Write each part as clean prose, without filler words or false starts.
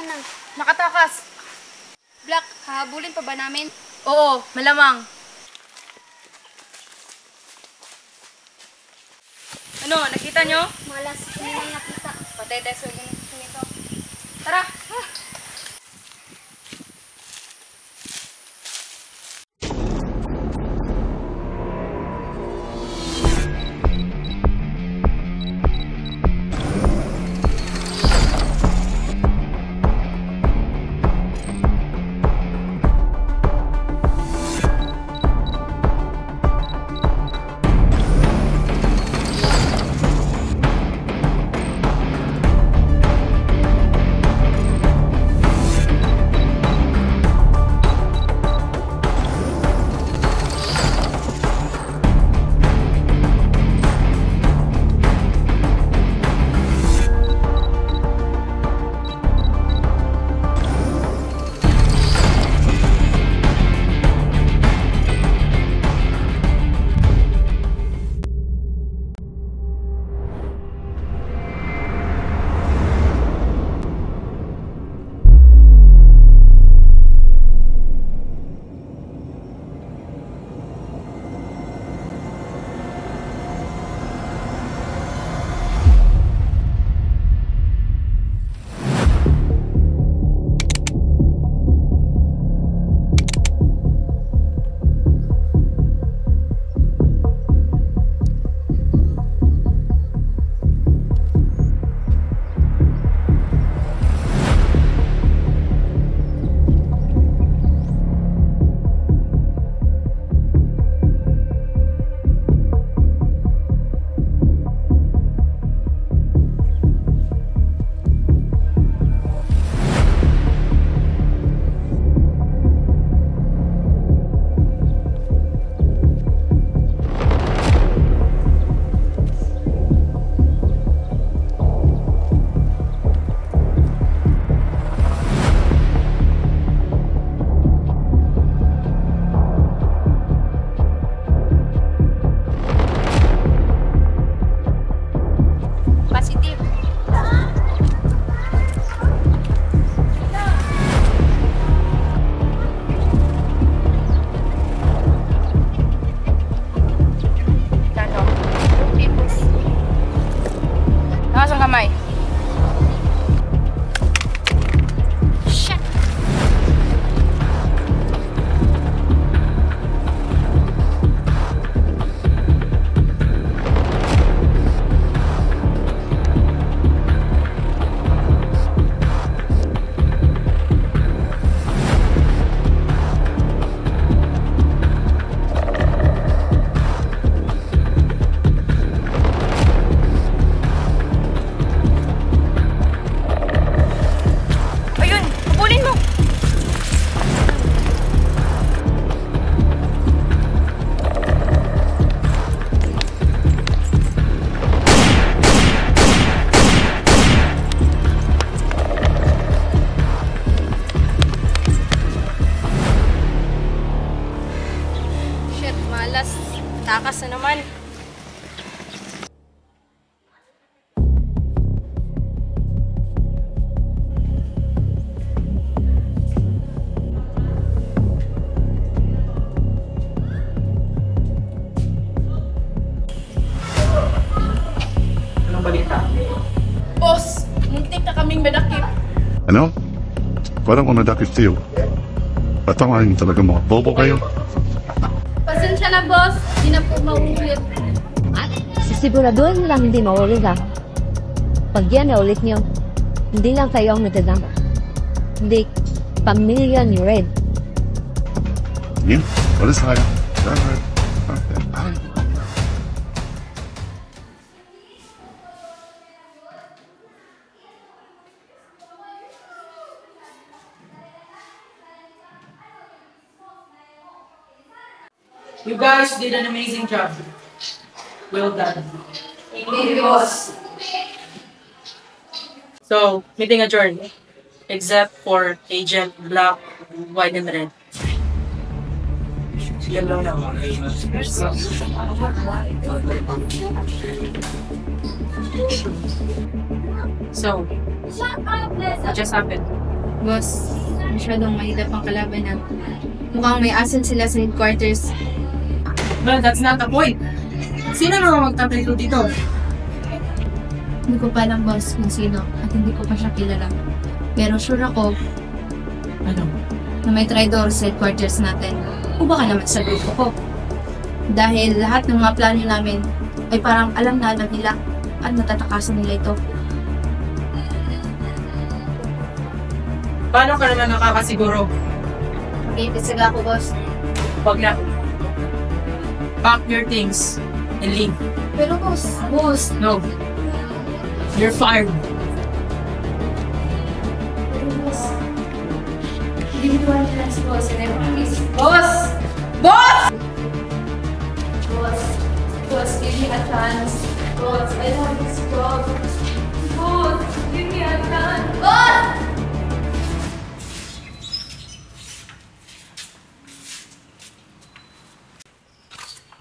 na. Nakatakas. Black, hahabulin pa ba namin? Oo, malamang. Ano, nakita nyo? Malas, hindi na nakita. Patay tayo sa ganito. Tara! Kamay. Shit. Takas na naman. Anong balita? Boss, muntik na kaming madakip. Ano? Parang kung nadakit kayo. Patangahin talaga mga bobo kayo. Pasensya na, boss. Hindi na po mauulit. Sisiguraduhin lang hindi maulit ha. Pag yan na ulit niyo, hindi lang kayo ang natadama. Hindi, pamilya ni Red. Yun, walis tayo. Okay. Bye. You guys did an amazing job. Well done. Thank you, boss. So, meeting adjourned. Except for Agent Black, White, and Red. Yellow na. So, what just happened? Boss, masyadong mahirap ang kalaban na. Mukhang may asan sila sa headquarters. Well, that's not the point. Sino naman magtatrito dito? Hindi ko pa alam, boss, kung sino at hindi ko pa siya kilala. Pero sure ako Ano? na may traitor sa headquarters natin. O baka naman sa grupo ko. Dahil lahat ng mga plano namin ay parang alam na alam nila at natatakasan nila ito. Paano ka naman nakakasiguro? Mag-iimbestiga ako, boss. Wag na. Pack your things and leave. Pero boss, No. You're fired. Hindi mo nila si boss. Boss! Boss! Boss! Boss, give me a chance. Boss, I love this job. Boss, give me a chance. Boss!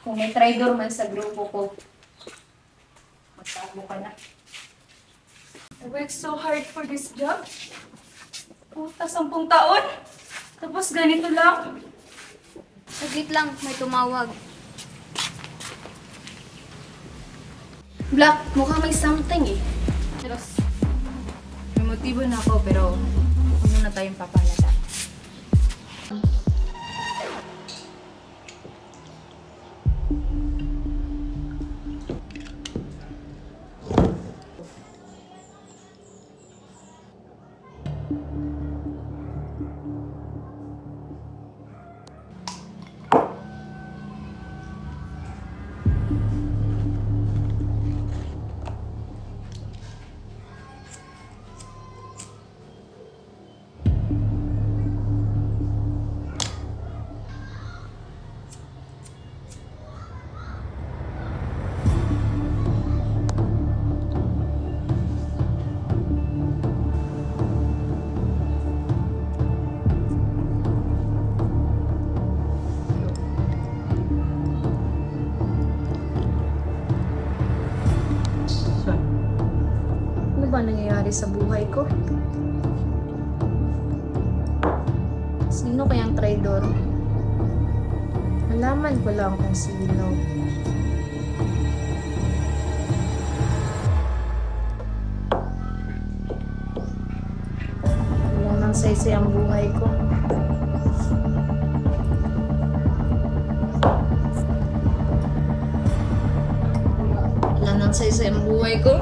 Kung may traitor man sa grupo ko, magtago ka na. I worked so hard for this job. Puta, 10 taon. Tapos ganito lang. Saglit lang, may tumawag. Black, mukhang may something eh. Pero, may motibo na ako pero huwag muna tayong papalata. Ano ba nangyayari sa buhay ko? Sino kayang traidor? Malaman ko lang kung sino. Wala nang saysay ang buhay ko. Wala nang saysay ang buhay ko.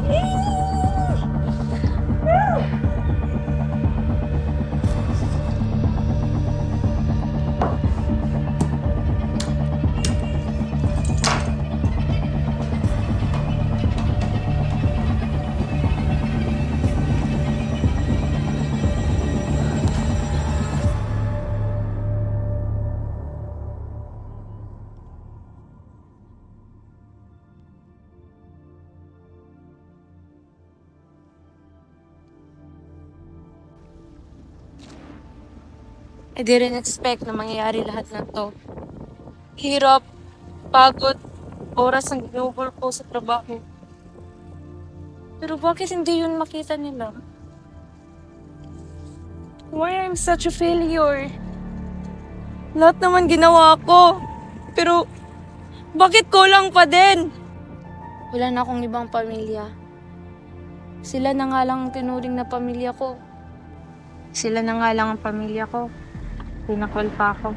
I didn't expect na mangyayari lahat ng to. Hirap, pagod, oras ang ginugol ko sa trabaho. Pero bakit hindi yun makita nila? Why I'm such a failure? Lahat naman ginawa ko. Pero bakit kulang pa din? Wala na akong ibang pamilya. Sila na nga lang ang tinuring na pamilya ko. Sila na nga lang ang pamilya ko. Pinakal pa ako.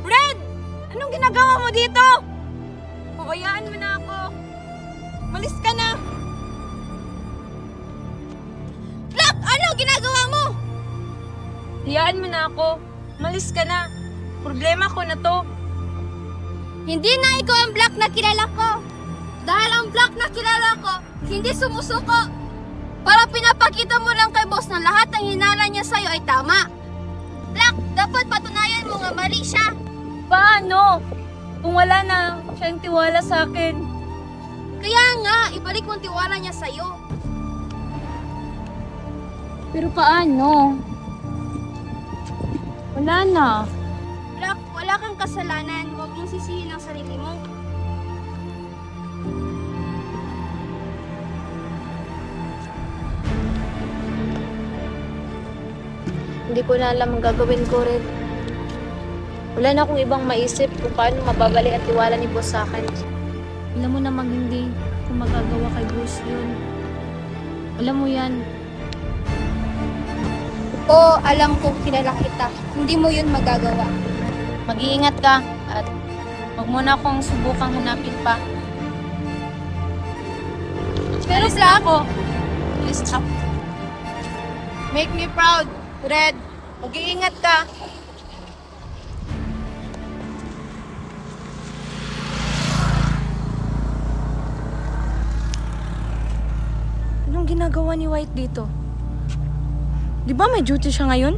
Red! Anong ginagawa mo dito? Pabayaan mo na ako. Malis ka na. Black! Ano ginagawa mo? Hayaan mo na ako. Malis ka na. Problema ko na to. Hindi na ikaw ang Black na kilala ko. Dahil ang Black na kilala ko, hindi sumusuko. Para pinapakita mo lang kay boss na lahat ng hinala niya sa'yo ay tama. Black, dapat patunayan mo nga mali siya. Paano? Kung wala na siyang tiwala sa akin. Kaya nga, ibalik mo ang tiwala niya sa'yo. Pero paano? Wala na. Black, wala kang kasalanan. Huwag mong sisihin ang sarili mo. Hindi ko na alam ang gagawin ko rin. Wala na akong ibang maisip kung paano mababalik ang tiwala ni boss sa akin. Alam mo namang hindi ko magagawa kay boss yun. Alam mo yan. Oo, alam ko, kilala kita. Hindi mo yun magagawa. Mag-iingat ka at huwag mo na akong subukang hanapin pa. Pero Black, please stop. Make me proud, Red. Mag-iingat ka. Anong ginagawa ni White dito? Di ba may duty siya ngayon?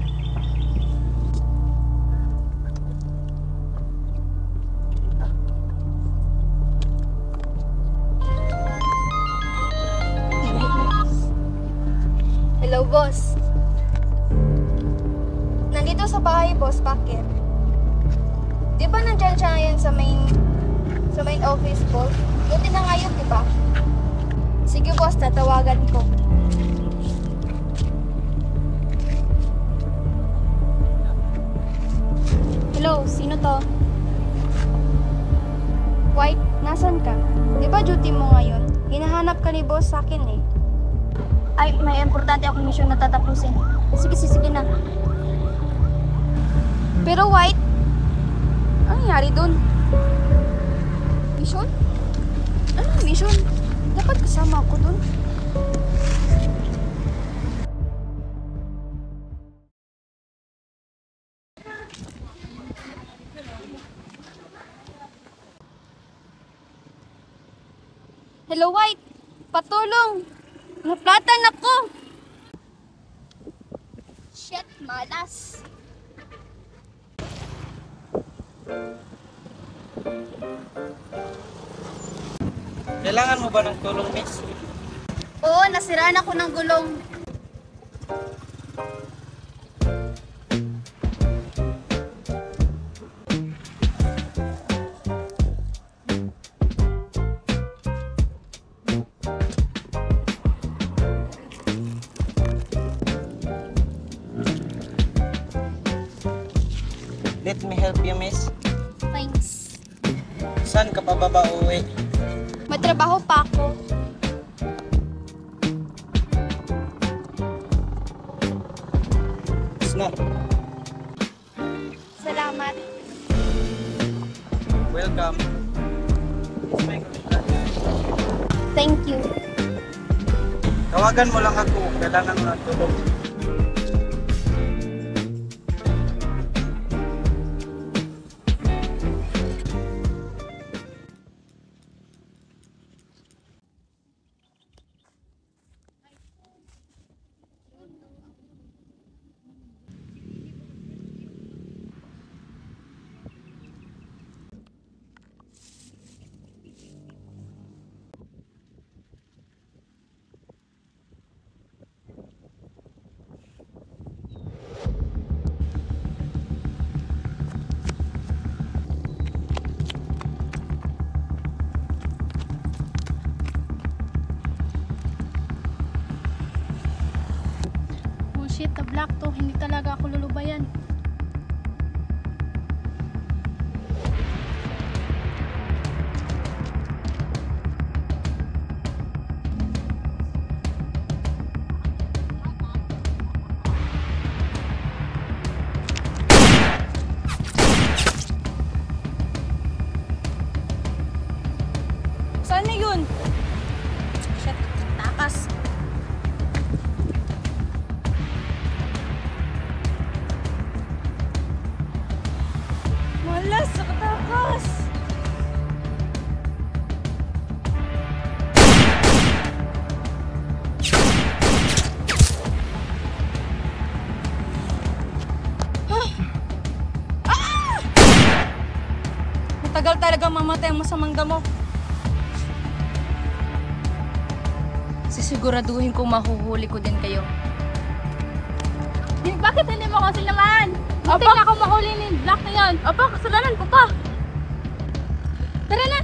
Hello, boss. Nandito sa bahay, boss. Bakit? Di ba nandyan siya ngayon sa main office, boss? Buti na ngayon, di ba? Sige, boss. Tatawagan ko. Hello, sino to? White, nasan ka? Di ba duty mo ngayon? Hinahanap ka ni boss sa akin eh. Ay, may importante akong mission na tatapusin. Sige na. Pero White, ano nangyari dun? Mission? Anong mission? Dapat kasama ako dun. Hello, White. Patulong. Naplatan ako. Shit, malas. Kailangan mo ba ng tulong, miss? Oo, nasiraan ako ng gulong. Let me help you, miss. Thanks. Saan ka pa ba uuwi? May trabaho pa ako. Smoke. Salamat. Welcome. Thank you. Tawagan mo lang ako. Kailangan mo ng tulong. Bullshit, the Black to. Hindi talaga ako lulubayan. Saan na yun? Shit, takas. talagang mamatay ang masamang damo. Sisiguraduhin kong mahuhuli ko din kayo. Bakit hindi mo kasi naman? Hindi na ako mahuli ni Black na yun. Apa, kasalanan ko pa. Tara na!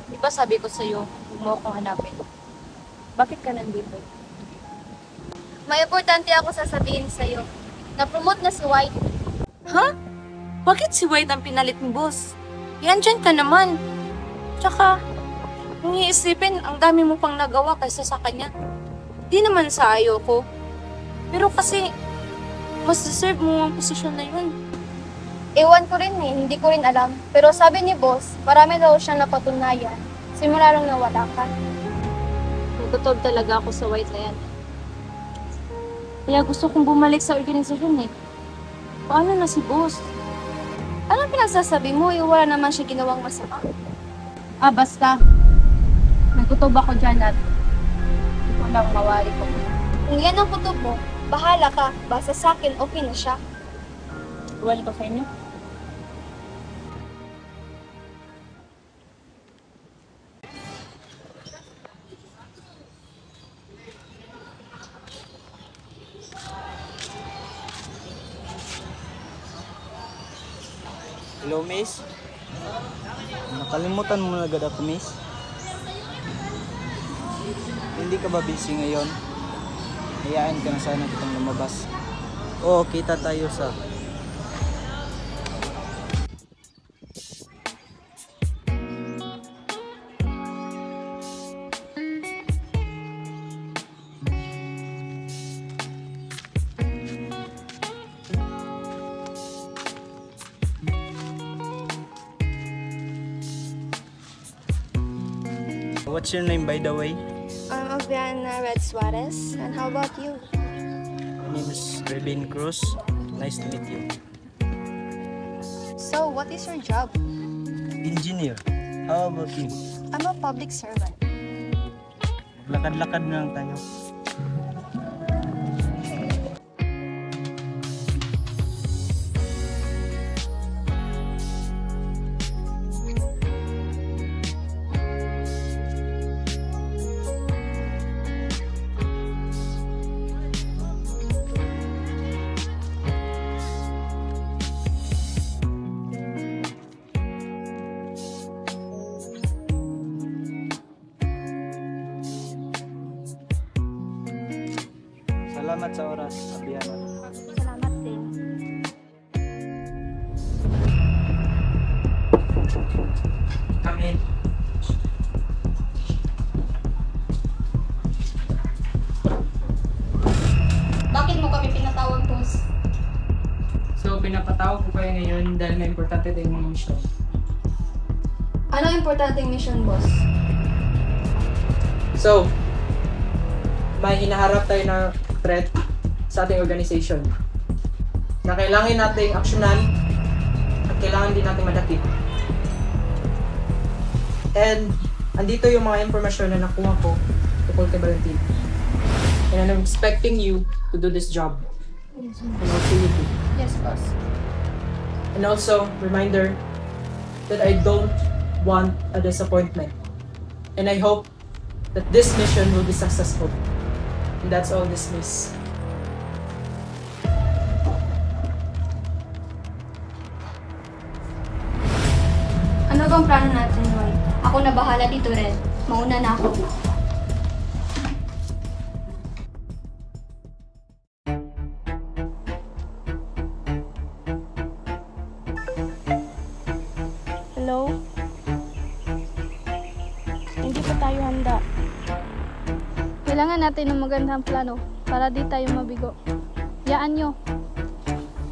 Di ba sabi ko sa'yo, huwag mo akong hanapin. Bakit ka nandito? May importante ako sasabihin sa'yo. Na-promote na si White. Ha? Bakit si White ang pinalit ni boss? Yan dyan ka naman. Tsaka, kung iisipin, ang dami mo pang nagawa kaysa sa kanya. Di naman sa ayaw ko. Pero kasi, mas deserve mo ang posisyon na yun. Ewan ko rin hindi ko rin alam. Pero sabi ni boss, marami daw siyang napatunayan. Simula nung nawala ka. Nagtotoo talaga ako sa White na yan. Kaya gusto kong bumalik sa organisasyon eh. Paano na si boss? Anong pinagsasabi mo? Wala naman siya ginawang masama. Basta. Nagkutob ako dyan at ito lang mawari ko. Kung yan ang kutob mo, bahala ka. Basta sa akin, okay na siya. Iwan ko sa inyo. Hello, miss. Nakalimutan mo na agad ako, miss. Hindi ka ba busy ngayon? Hayaan ka na sana kitang lumabas. Oo, kita tayo sa... What's your name, by the way? I'm Aviana Red Suarez. And how about you? My name is Revin Cruz. Nice to meet you. So, what is your job? Engineer. How about you? I'm a public servant. Lakad-lakad na lang tayo. Salamat sa oras, Abiana. Salamat din. Come in. Bakit mo kami pinatawag, boss? So, pinapatawag ko kayo ngayon dahil may importante tayong mission. Anong importanteng mission, boss? So, may hinaharap tayo na threat sa ating organization na kailangan nating aksyonan at kailangan din natin madakip. And andito yung mga impormasyon na nakuha ko tungkol kay Valentin. And I'm expecting you to do this job. And also you do. Yes, boss. And also, reminder that I don't want a disappointment. And I hope that this mission will be successful. And that's all this miss. Ano bang plano natin, Roy? Ako na bahala dito, Red. Mauna na ako. Hello? Hindi pa tayo handa. Kailangan natin ng magandang plano para di tayo mabigo. Yaan nyo.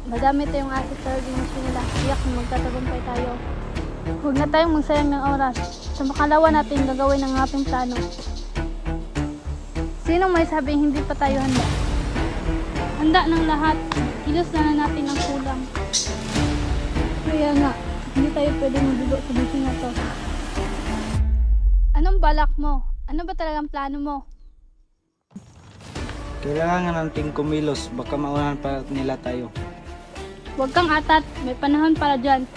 Madami tayong asset sa organisasyon nila. Tiyak na magtatagumpay tayo. Huwag na tayong magsayang ng oras. Sa makalawa natin gagawin ang ating plano. Sinong may sabing hindi pa tayo handa? Handa ng lahat. Kilos na natin ang kulang. Kaya nga, hindi tayo pwede mabigo sa mission na to. Anong balak mo? Ano ba talagang plano mo? Kailangan nating kumilos, baka maunahan pa nila tayo. Huwag kang atat, may panahon para dyan.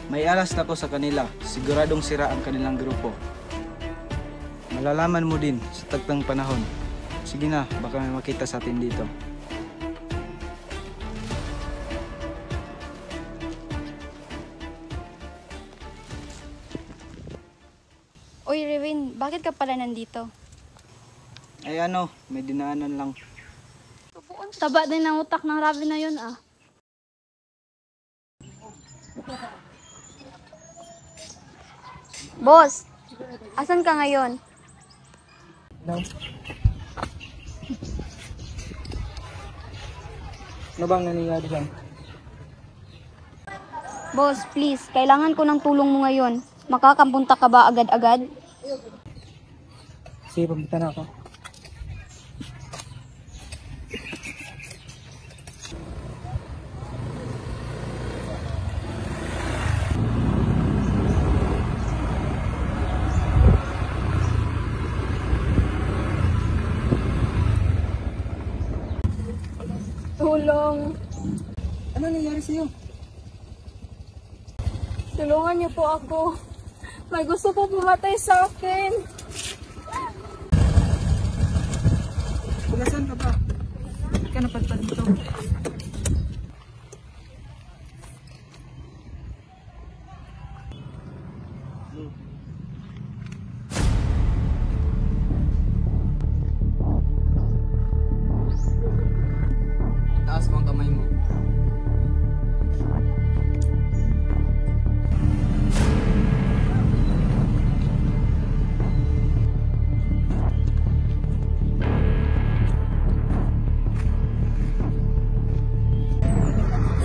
May alas na ko sa kanila, siguradong sira ang kanilang grupo. Malalaman mo din sa tagtang panahon. Sige na, baka may makita sa atin dito. Uy, Rewin, bakit ka pala nandito? Ay ano, may dinaanan lang. Taba din ang utak ng Ravi na yun ah. Boss, asan ka ngayon? Ano bang nangyayari dyan? Boss, please, kailangan ko ng tulong mo ngayon. Makakapunta ka ba agad-agad? Sige, pumunta na ako. Tulong. Ano nangyari sa'yo? Tulungan niyo po ako. May gusto po pumatay sa akin. Pugasan ka ba? Hindi ka napadpad dito. Taas mo ang kamay mo.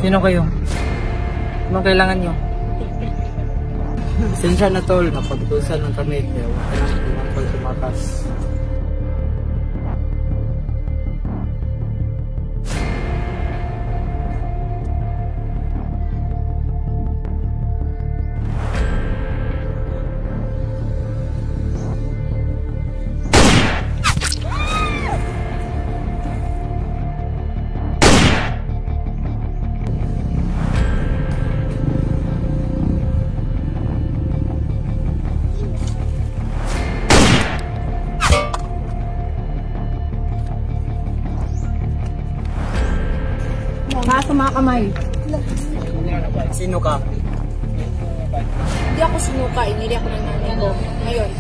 Sino kayo? Anong kailangan nyo? Pasensya na tol, napagtusan ng kami kaya huwag ka nang tumakas. Taas ang mga kamay. Sino ka? Hindi ako sinuka, inili ako ng nanay ko. Ngayon,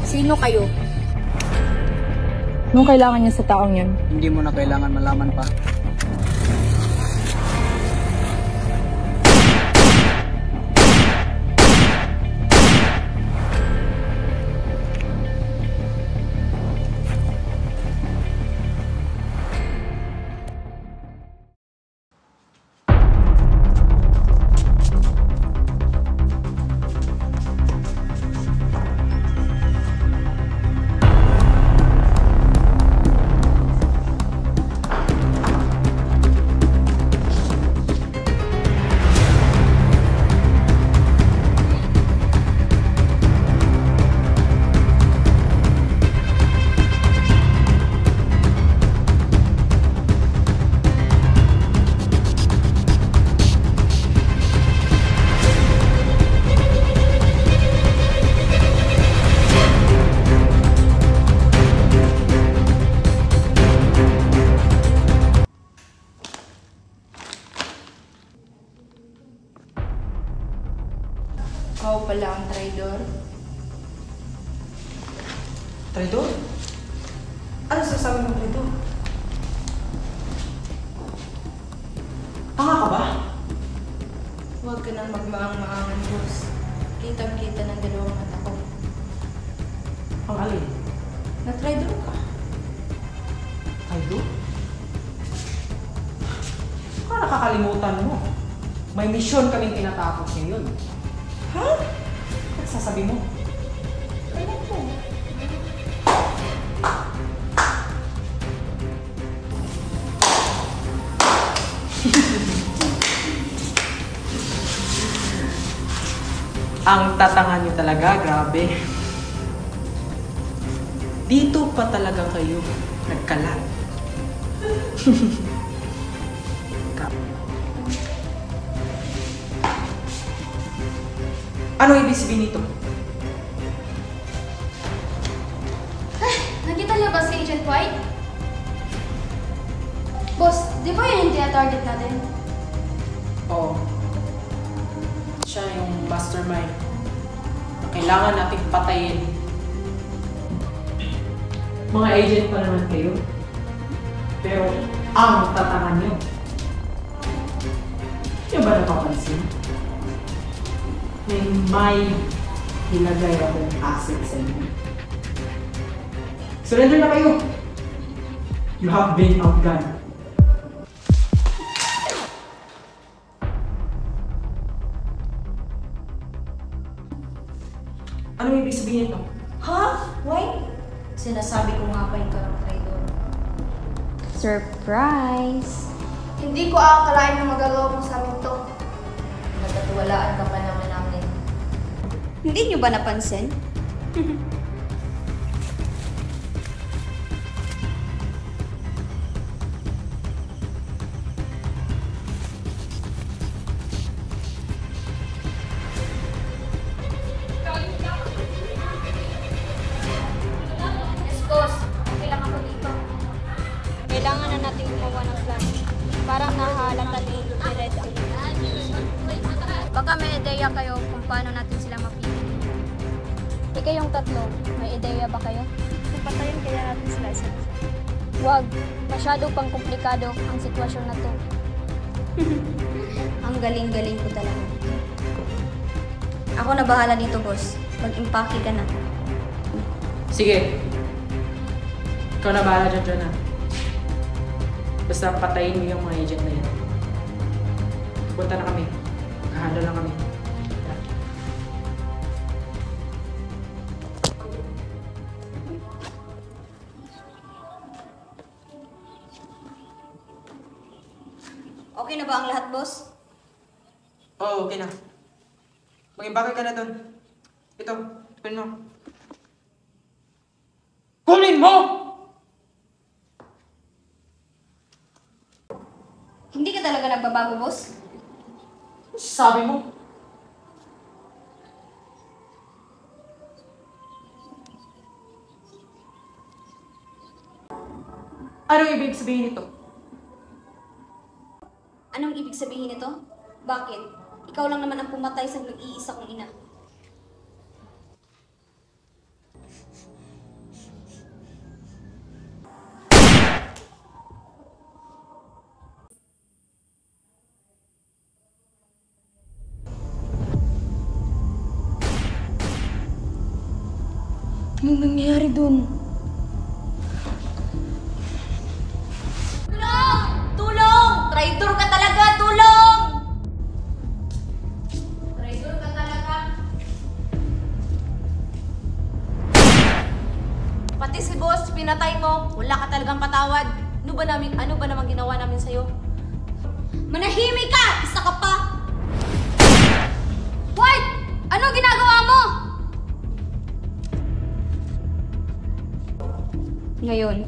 sino kayo? Anong kailangan niya sa taong yun? Hindi mo na kailangan malaman pa. Ikaw pala ang traidor. Traidor? Ano sasabi mo, traidor? Tanga ka ba? Huwag ka nang magmaang-maangan, boss. Kitang-kita ng dalawang mata ko. Ang alin? Na-traidor ka. Traidor? nakakalimutan mo. May misyon kaming tinatapos ngayon. Ha? At sasabi mo? Kailan po? Ang tatangan niyo talaga, grabe. Dito pa talaga kayo nagkalat. Ano ibig sabihin nito? Nakita niyo ba si Agent White? Boss, di ba yun yung tina-target natin? Oo. Siya yung mastermind na kailangan nating patayin. Mga agent pa naman kayo. Pero ang tatangan nyo. Hindi ba napapansin? May hilagay akong asset sa inyo. Surrender na kayo! You have been outgunned. Ano ibig sabihin ito? Ha? Why? Sinasabi ko nga pa yung karang traidor. Surprise! Hindi ko aakalain na magagawa mo sa amin to. Nagkatiwalaan ka pa naman namin. Hindi niyo ba napansin? Yes, boss. Okay lang ako dito. Kailangan na natin gumawa ng plan. Parang nahalata ni Red ang baka may ideya kayo kung paano natin sila mapili. Kayong tatlo, may ideya ba kayo? Patayin kaya natin sila isa. Huwag. Masyado pang komplikado ang sitwasyon na to. Ang galing-galing ko talaga. Ako na bahala dito, boss. Mag-impake ka na. Sige. Ikaw na bahala dyan, Jonah. Basta patayin mo yung mga agent na yan. Punta na kami. Handle lang kami. Okay na ba ang lahat, boss? Oo, okay na. Mag-imbake ka na doon. Ito, kunin mo. Kunin mo! Hindi ka talaga nagbabago, boss? Sabi mo? Anong ibig sabihin nito? Anong ibig sabihin nito? Bakit? Ikaw lang naman ang pumatay sa nag-iisa kong ina. Anong nangyayari dun? Tulong! Tulong! Traitor ka talaga! Tulong! Traitor ka talaga. Pati si boss, pinatay mo. Wala ka talagang patawad. Ano ba naman ginawa namin sa'yo? Manahimik ka! Isa ka pa! White! Ano ginagawa mo? Ngayon,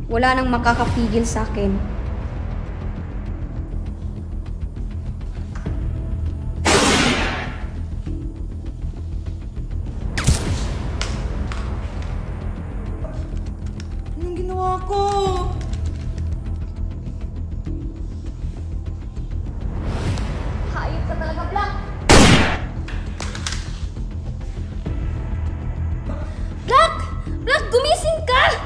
wala nang makakapigil sa akin. Anong ginawa ko? Hayop ka talaga, Black! Black! Black, gumising ka!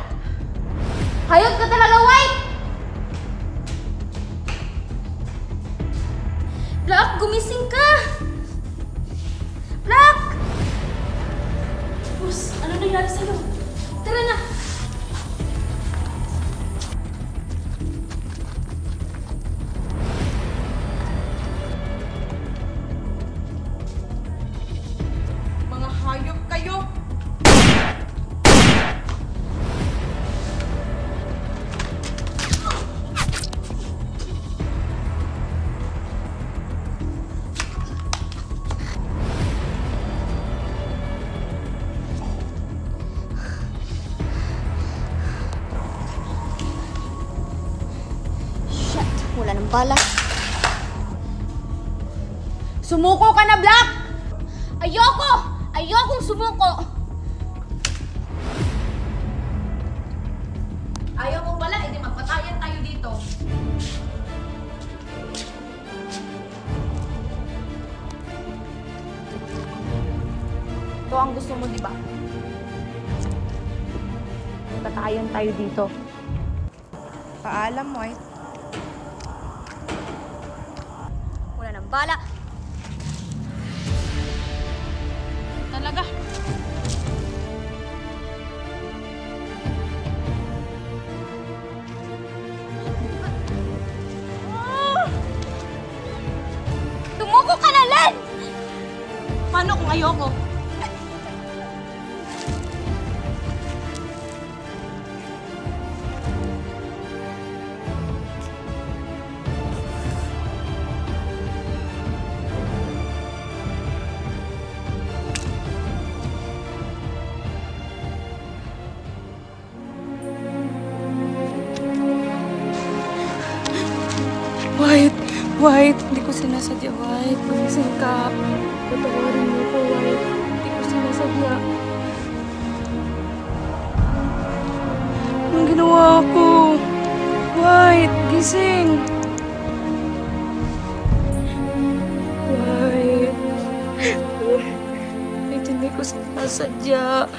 Hayop ka talaga, White! Black, gumising ka! Black! Boss, ano nangyari sa'yo? Tara na! bala. Sumuko ka na, Black! Ayoko! Ayokong sumuko! Ayaw mo pala, edi magpatayan tayo dito. Ito ang gusto mo, di ba? Magpatayan tayo dito. Paalam, White. Wala nang bala. Talaga. Tumuko ka na, Len! Paano kung ayoko? White, hindi ko sinasadya, White. Gumising ka. Patawarin mo ko, White. Hindi ko sinasadya. Anong ginawa ko? White, gising. White. White, hindi ko sinasadya.